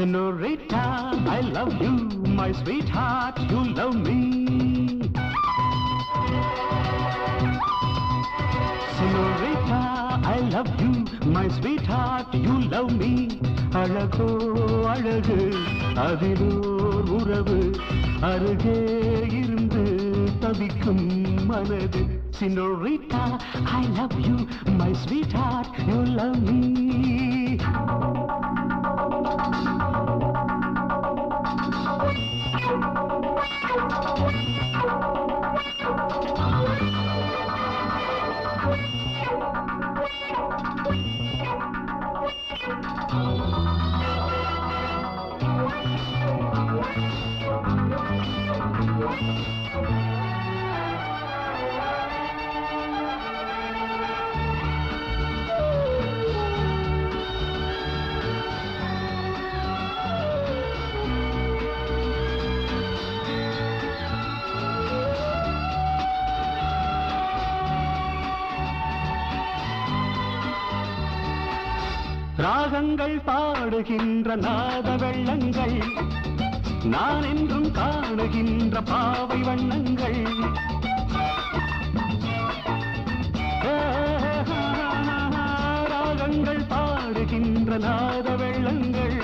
Senorita, I love you, my sweetheart, you love me. Senorita, I love you, my sweetheart, you love me. அழகோ அழகு அதிலோர் உறவு அருகே இருந்து தவிக்கும் மனது. Senorita, I love you, my sweetheart, you love me. ராகங்கள் பாடுகின்ற நாத வெள்ளங்கள் நான் என்றும் காணுகின்ற பாவை வண்ணங்கள். ராகங்கள் பாடுகின்ற நாத வெள்ளங்கள்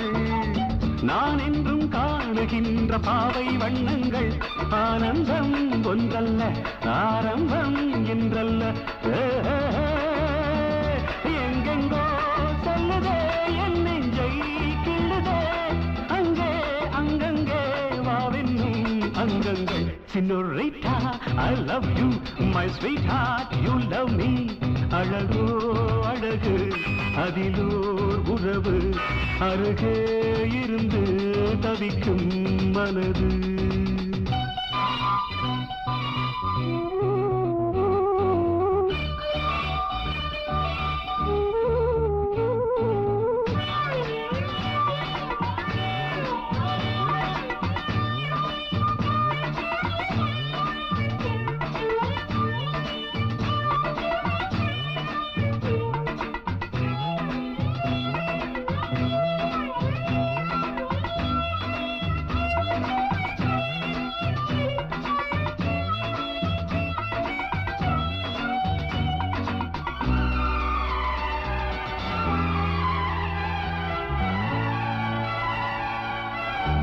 நான் என்றும் காணுகின்ற பாவை வண்ணங்கள். ஆனந்தம் ஒன்றல்ல ஆரம்பம் என்றல்ல எங்கெங்கோ சொல்லுதே என் நெஞ்சை கிள்ளுதே அங்கே அங்கங்கே வாவென்னும் அங்கங்கள். Senorita, I love you, my sweetheart, you love me. அழகோ அழகு அதிலோர் உறவு அருகே இருந்து தவிக்கும் மனது.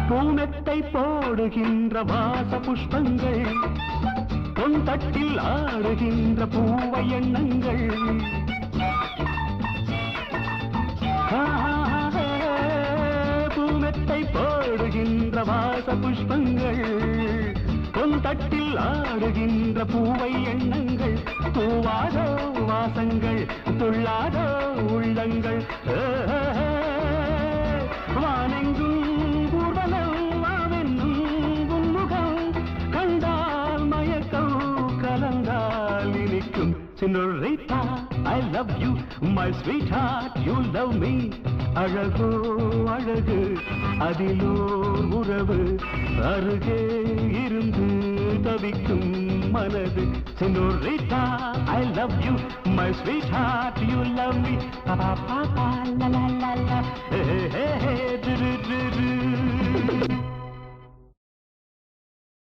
பூமெத்தை போடுகின்ற வாச புஷ்பங்கள் பொன் தட்டில் ஆடுகின்ற பூவை எண்ணங்கள். பூமெத்தை போடுகின்ற வாச புஷ்பங்கள் பொன் தட்டில் ஆடுகின்ற பூவை எண்ணங்கள். பூவாதோ வாசங்கள் துள்ளாதோ உள்ளங்கள். வானெங்கும் Senorita, I love you, my sweetheart, you love me. அழகோ அழகு அதிலோர் உறவு அருகே இருந்து தவிக்கும் மனது. Senorita, I love you, my sweetheart, you love me. Pa pa pa la la la la.